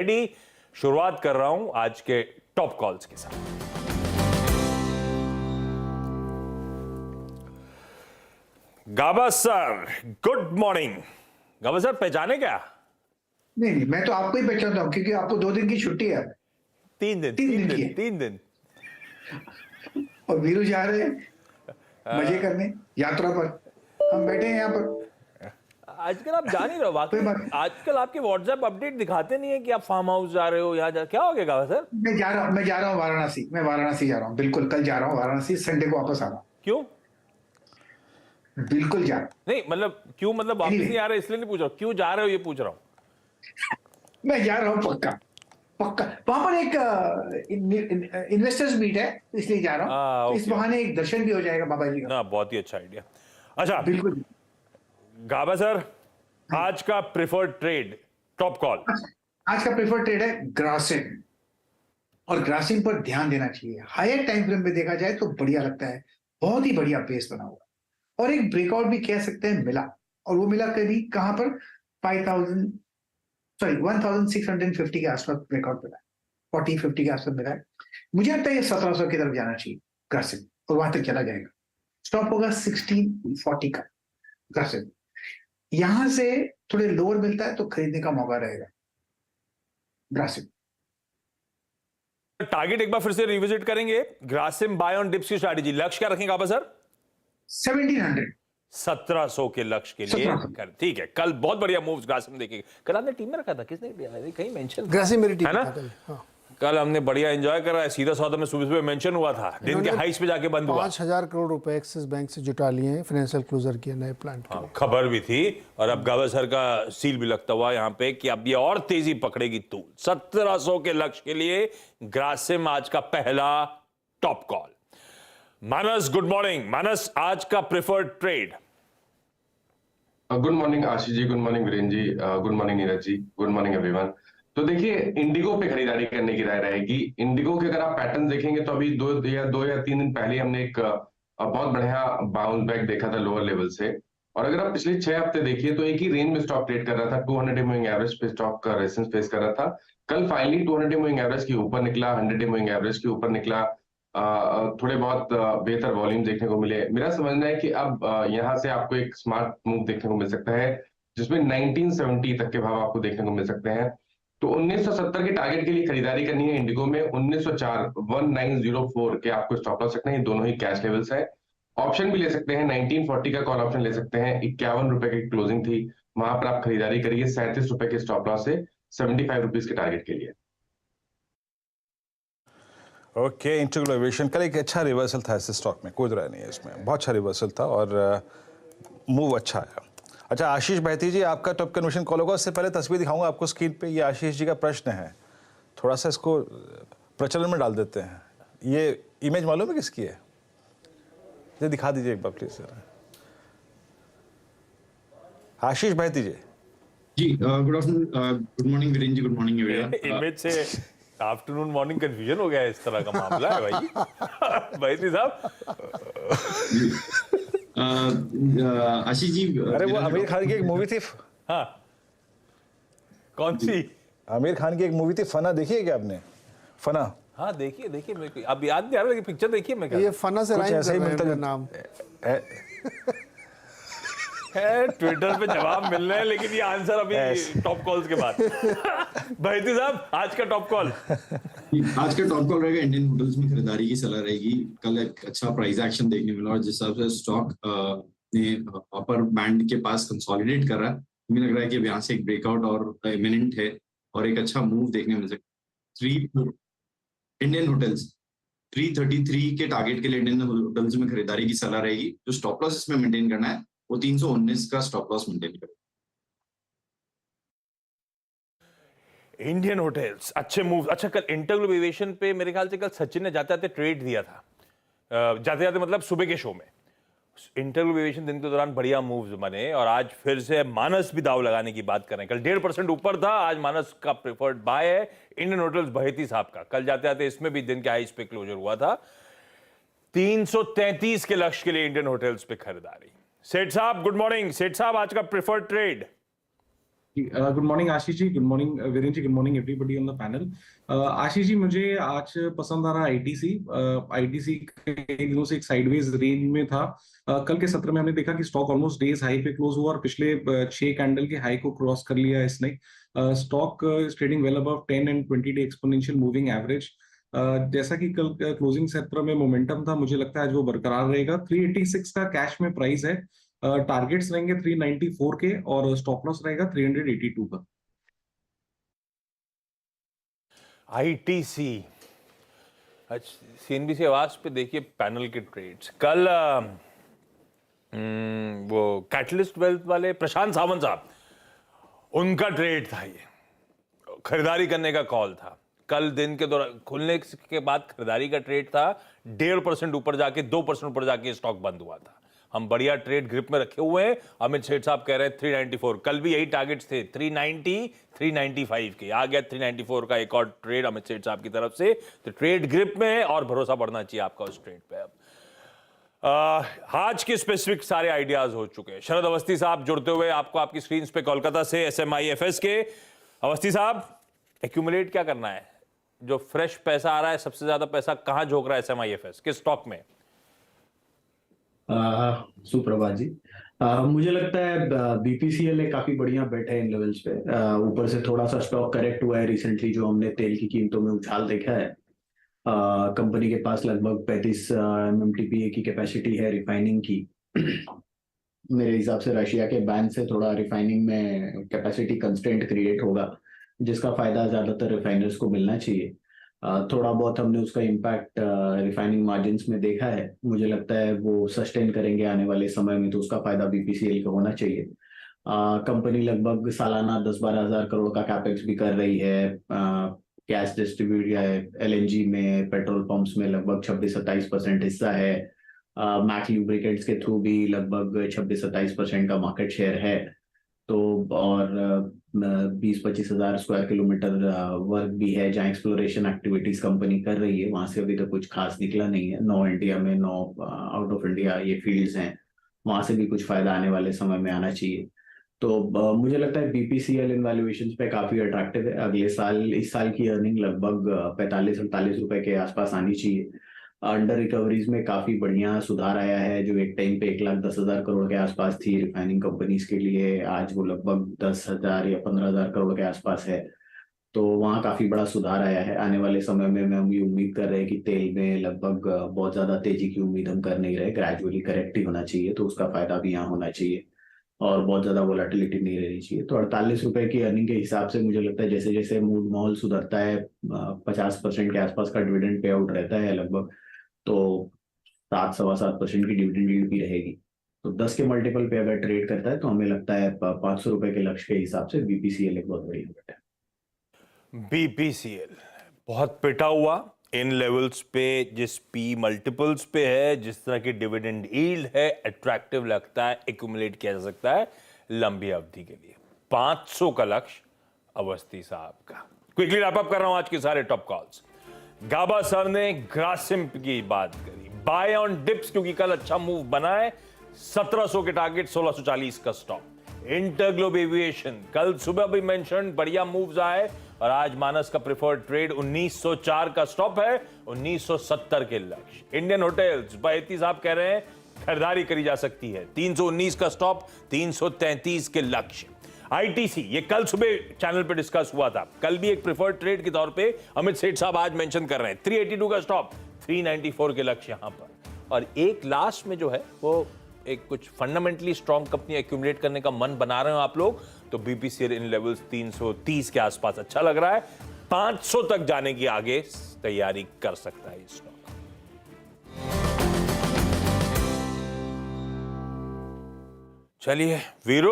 Ready. शुरुआत कर रहा हूं आज के टॉप कॉल्स के साथ। गाबा सर, गुड मॉर्निंग। गाबा सर, पहचाने क्या? नहीं, मैं तो आपको ही पहचानता हूँ क्योंकि आपको 2 दिन की छुट्टी है। 3 दिन, 3 दिन। और वीरू जा रहे हैं मजे करने यात्रा पर, हम बैठे हैं यहाँ पर। आजकल आप जा नहीं रहे हो वाकई। कोई बात। आजकल आपके व्हाट्सएप अपडेट दिखाते नहीं है कि आप फार्म हाउस जा रहे हो, यहाँ जा। क्या हो गया गाबा सर? मैं जा रहा हूँ वाराणसी। मैं वाराणसी जा रहा हूँ, बिल्कुल कल जा रहा हूँ वाराणसी। संडे को वापस आ रहा हूँ। क्यों? बिल्कुल जा। नहीं मतलब क्यों, मतलब वापस Anyway. नहीं आ रहे इसलिए नहीं पूछ रहा हूँ, क्यों जा रहे हो ये पूछ रहा हूँ। मैं जा रहा हूँ पक्का पक्का। वहां पर एक इन्वेस्टर्स मीट है, इसलिए जा रहा हूँ। तो इस ओके। बहाने एक दर्शन भी हो जाएगा बाबा जी का। ना, बहुत ही अच्छा आइडिया। अच्छा बिल्कुल। गाबा सर, आज का प्रेफर्ड ट्रेड, टॉप कॉल। आज का प्रेफर्ड ट्रेड है ग्रासिम, और ग्रासिम पर ध्यान देना चाहिए। हायर टाइम फ्रेम में देखा जाए तो बढ़िया लगता है, बहुत ही बढ़िया पेस बना हुआ, और एक ब्रेकआउट भी कह सकते हैं मिला। और वो मिला कभी कहां पर? 1650 के आसपास ब्रेकआउट मिला है। 40-50 के आसपास मिला है। मुझे लगता है ये 1700 की तरफ जाना चाहिए ग्रासिम, और वहां तक चला जाएगा। स्टॉप होगा 1640 का ग्रासिम। यहां से थोड़े लोअर मिलता है तो खरीदने का मौका रहेगा ग्रासिम। टारगेट एक बार फिर से रिविजिट करेंगे। ग्रासिम बाय ऑन डिप्स की स्ट्रैटेजी, लक्ष्य क्या रखेंगे गाबा सर? 1700, 1700 के लक्ष्य के लिए 1700। ठीक है। कल बहुत बढ़िया मूव्स ग्रासिम देखेंगे। कल आपने टीम में रखा था, किसने कहीं मेंशन? ग्रासिम मेरी टीम है ना? था कल। हाँ। कल हमने बढ़िया एंजॉय करा है। सीधा सौदा में सुबह सुबह मेंशन हुआ था, दिन के हाइस पे जाके बंद हुआ। 5000 करोड़ रुपए एक्सिस बैंक से जुटा लिए हैं, फाइनेंशियल क्लोजर किया नए प्लांट के। हाँ, खबर भी थी और अब गाबा सर का सील भी लगता हुआ यहाँ पे कि अब ये और तेजी पकड़ेगी तूल। 1700 के लक्ष्य के लिए ग्रासिम आज का पहला टॉप कॉल। मानस, गुड मॉर्निंग। मानस, आज का preferred trade. Good morning Ashish ji, good morning Virendra ji, good morning Neeraj ji, good morning everyone. तो देखिए, इंडिगो पे खरीदारी करने की राय रहेगी। इंडिगो के अगर आप पैटर्न देखेंगे तो अभी दो या तीन दिन पहले हमने एक बहुत बढ़िया बाउंस बैक देखा था लोअर लेवल से। और अगर आप पिछले 6 हफ्ते देखिए तो एक ही रेंज में स्टॉक ट्रेड कर रहा था। 200 मूविंग एवरेज पे स्टॉक का रेजिस्टेंस फेस कर रहा था। कल फाइनली 200 मूविंग एवरेज के ऊपर निकला, 100 मूविंग एवरेज के ऊपर निकला। थोड़े बहुत बेहतर वॉल्यूम देखने को मिले। मेरा समझना है कि अब यहाँ से आपको एक स्मार्ट मूव देखने को मिल सकता है, जिसमें 1970 तक के भाव आपको देखने को मिल सकते हैं। तो 1970 के टारगेट के लिए खरीदारी करनी है इंडिगो में। 1904 1904 के आपको स्टॉप लॉस सकते हैं। ये दोनों ही कैश लेवल्स है। ऑप्शन भी ले सकते हैं, 1940 का कॉल ऑप्शन ले सकते हैं। 51 रुपए की क्लोजिंग थी, वहां पर आप खरीदारी करिए। 37 रुपए के स्टॉप लॉस है, 75 रुपीज के टारगेट के लिए। ओके, इंटीग्रल एविएशन कल एक अच्छा रिवर्सल था इस स्टॉक में, कोई राय नहीं है इसमें। बहुत अच्छा रिवर्सल था और मूव अच्छा आया। अच्छा आशीष बहती जी, आपका टॉप कन्वर्शन कॉल होगा। उससे पहले तस्वीर दिखाऊंगा आपको स्क्रीन पे। ये आशीष जी का प्रश्न है, थोड़ा सा इसको प्रचलन में डाल देते हैं। ये इमेज मालूम है किसकी है? ये दिखा दीजिए एक बार प्लीज सर। आशीष बहती जी। जी, good afternoon, good morning Virendra ji, good morning everyone. Image से आफ्टरनून मॉर्निंग कंफ्यूजन हो गया है, इस तरह का मामला है भाई। भाई साहब। आशीष जी, अरे वो आमिर खान की एक मूवी थी। हाँ, कौन सी? आमिर खान की एक मूवी थी फना, देखी है क्या आपने? फना। हाँ देखिए देखिए, मेरे को अब याद नहीं आ रहा लेकिन पिक्चर देखिए। मैं ये फना से राइम ऐसा ही कर रहे हैं मिलता मेरा नाम। है ट्विटर पे जवाब मिल रहे हैं, लेकिन ये आंसर अभी टॉप कॉल्स के बाद। भाई साहब, आज का टॉप कॉल। आज का टॉप कॉल रहेगा इंडियन होटल्स में खरीदारी की सलाह रहेगी। कल एक अच्छा प्राइस एक्शन देखने मिला और जिस हिसाब से स्टॉक ने अपर बैंड के पास कंसोलिडेट कर रहा है, मुझे लग रहा है कि यहाँ से एक ब्रेकआउट और इमिनेंट है और एक अच्छा मूव देखने मिल सकता है। इंडियन होटल्स 333 के टारगेट के लिए इंडियन होटल्स में खरीदारी की सलाह रहेगी। जो स्टॉप लॉस इसमें मेंटेन करना है वो 319 का स्टॉप लॉस मेंटेन करें। इंडियन होटल्स अच्छे मूव। अच्छा, कल इंटरग्लोब एविएशन पे मेरे ख्याल से कल सचिन ने जाते जाते ट्रेड दिया था। जाते जाते मतलब सुबह के शो में। इंटरग्लोब एविएशन दिन के दौरान बढ़िया मूव्स बने और आज फिर से मानस भी दाव लगाने की बात करें। कल 1.5% ऊपर था, आज मानस का प्रेफर्ड बाय है इंडियन होटल्स बहेती साहब का। कल जाते जाते इसमें भी दिन के हाइस पे क्लोजर हुआ था। 333 के लक्ष्य के लिए इंडियन होटल्स पे खरीदारी। सेठ साहब, गुड मॉर्निंग। सेठ साहब, आज का preferred trade. Good morning Ashish ji, good morning Virendra ji, good morning everybody on the panel. Ashish ji, मुझे आज पसंद आ रहा आईटीसी। आईटीसी कई दिनों से एक साइडवेज रेंज में था। कल के सत्र में हमने देखा कि स्टॉक ऑलमोस्ट डेज हाई पे क्लोज हुआ और पिछले 6 कैंडल के हाई को क्रॉस कर लिया इसने। Stock is trading well above 10 and 20 day exponential moving average. जैसा कि कल क्लोजिंग सत्र में मोमेंटम था, मुझे लगता है आज वो बरकरार रहेगा। 386 का कैश में प्राइस है। टारगेट्स रहेंगे 394 के और स्टॉप लॉस रहेगा 382 का। आईटीसी, सीएनबीसी आवाज पे देखिए पैनल के ट्रेड्स। कल वो कैटलिस्ट वेल्थ वाले प्रशांत सावंत साहब, उनका ट्रेड था, ये खरीदारी करने का कॉल था। कल दिन के दौरान खुलने के बाद खरीदारी का ट्रेड था। 1.5% ऊपर जाके 2% ऊपर जाके स्टॉक बंद हुआ था। हम बढ़िया ट्रेड ग्रिप में रखे हुए हैं। अमित सेठ साहब कह रहे हैं 394, कल भी यही टारगेट्स थे 390 395 के। आ गया 394 का एक और ट्रेड अमित सेठ साहब की तरफ से। तो ट्रेड ग्रिप में है और भरोसा बढ़ना चाहिए आपका उस ट्रेड पे। अब आज के स्पेसिफिक सारे आइडियाज हो चुके हैं। शरद अवस्थी साहब जुड़ते हुए आपको आपकी स्क्रीन पे कोलकाता से SMIFS के। अवस्थी साहब, एक्यूमुलेट क्या करना है? जो फ्रेश पैसा आ रहा है, सबसे ज्यादा पैसा कहां झोंक रहा है SMIFS किस स्टॉक में? सुप्रभात जी। मुझे लगता है BPCL एक काफी बढ़िया बेट है इन लेवल्स पे। ऊपर से थोड़ा सा स्टॉक करेक्ट हुआ है रिसेंटली, जो हमने तेल की कीमतों में उछाल देखा है। कंपनी के पास लगभग 35 MMTPA की कैपेसिटी है रिफाइनिंग की। मेरे हिसाब से रशिया के बैन से थोड़ा रिफाइनिंग में कैपेसिटी कंस्ट्रेंट क्रिएट होगा, जिसका फायदा ज्यादातर रिफाइनर्स को मिलना चाहिए। थोड़ा बहुत हमने उसका इम्पैक्ट रिफाइनिंग मार्जिन्स में देखा है। मुझे लगता है वो सस्टेन करेंगे आने वाले समय में, तो उसका फायदा BPCL को होना चाहिए। कंपनी लगभग सालाना 10-12 हजार करोड़ का कैपेक्स भी कर रही है। गैस डिस्ट्रीब्यूट या LNG में, पेट्रोल पंप्स में लगभग 26-27% हिस्सा है। मैक लुब्रिकेंट्स के थ्रू भी लगभग 26-27% का मार्केट शेयर है। तो और 20-25 हजार स्क्वायर किलोमीटर वर्क भी है जहाँ एक्सप्लोरेशन एक्टिविटीज कंपनी कर रही है। वहां से अभी तक कुछ खास निकला नहीं है। 9 इंडिया में, 9 आउट ऑफ इंडिया ये फील्ड्स हैं, वहां से भी कुछ फायदा आने वाले समय में आना चाहिए। तो मुझे लगता है BPCL इन वैल्यूएशंस पे काफी अट्रैक्टिव है। अगले साल, इस साल की अर्निंग लगभग 45-48 रुपए के आसपास आनी चाहिए। अंडर रिकवरीज में काफी बढ़िया सुधार आया है, जो एक टाइम पे 1,10,000 करोड़ के आसपास थी रिफाइनिंग कंपनीज के लिए, आज वो लगभग 10,000 या 15,000 करोड़ के आसपास है। तो वहाँ काफी बड़ा सुधार आया है। आने वाले समय में हम ये उम्मीद कर रहे हैं कि तेल में लगभग बहुत ज्यादा तेजी की उम्मीद हम कर नहीं रहे, ग्रेजुअली करेक्ट ही होना चाहिए, तो उसका फायदा भी यहाँ होना चाहिए और बहुत ज्यादा वोलेटिलिटी नहीं रहनी चाहिए। तो 48 रुपए की अर्निंग के हिसाब से मुझे लगता है जैसे जैसे मूड माहौल सुधरता है, 50% के आसपास का डिविडेंड पे आउट रहता है लगभग, तो 7-7.25% की डिविडेंड यील्ड भी रहेगी। तो 10 के मल्टीपल पे अगर ट्रेड करता है तो हमें लगता है 500 रुपए के लक्ष्य के हिसाब से BPCL एक बहुत बढ़िया बेट है। BPCL बहुत पिटा हुआ इन लेवल्स पे, जिस P मल्टीपल्स पे है, जिस तरह की डिविडेंड यील्ड है, अट्रैक्टिव लगता है, एक्यूमुलेट किया जा सकता है लंबी अवधि के लिए। 500 का लक्ष्य अवस्थी साहब का। क्विकली रैप अप कर रहा हूं आज के सारे टॉप कॉल्स। गाबा सर ने ग्रासिम की बात करी, बाय ऑन डिप्स, क्योंकि कल अच्छा मूव बना है। 1700 के टारगेट, 1640 का स्टॉप। इंटरग्लोब एविएशन कल सुबह भी मेंशन, बढ़िया मूव्स आए और आज मानस का प्रेफर्ड ट्रेड 1904 का स्टॉप है, 1970 के लक्ष्य। इंडियन होटल्स, बैती साहब कह रहे हैं खरीदारी करी जा सकती है, 319 का स्टॉप, 333 के लक्ष्य। आईटीसी, ये कल सुबह चैनल पे डिस्कस हुआ था, कल भी एक प्रेफर्ड ट्रेड के तौर पे अमित सेठ साहब आज मेंशन कर रहे हैं। 382 का स्टॉप, 394 के लक्ष्य यहां पर। और एक लास्ट में जो है वो एक कुछ फंडामेंटली स्ट्रॉन्ग कंपनी एक्यूमुलेट करने का मन बना रहे हो आप लोग, तो BPCL इन लेवल्स 330 के आसपास अच्छा लग रहा है। 500 तक जाने की आगे तैयारी कर सकता है स्टॉक। चलिए वीरो।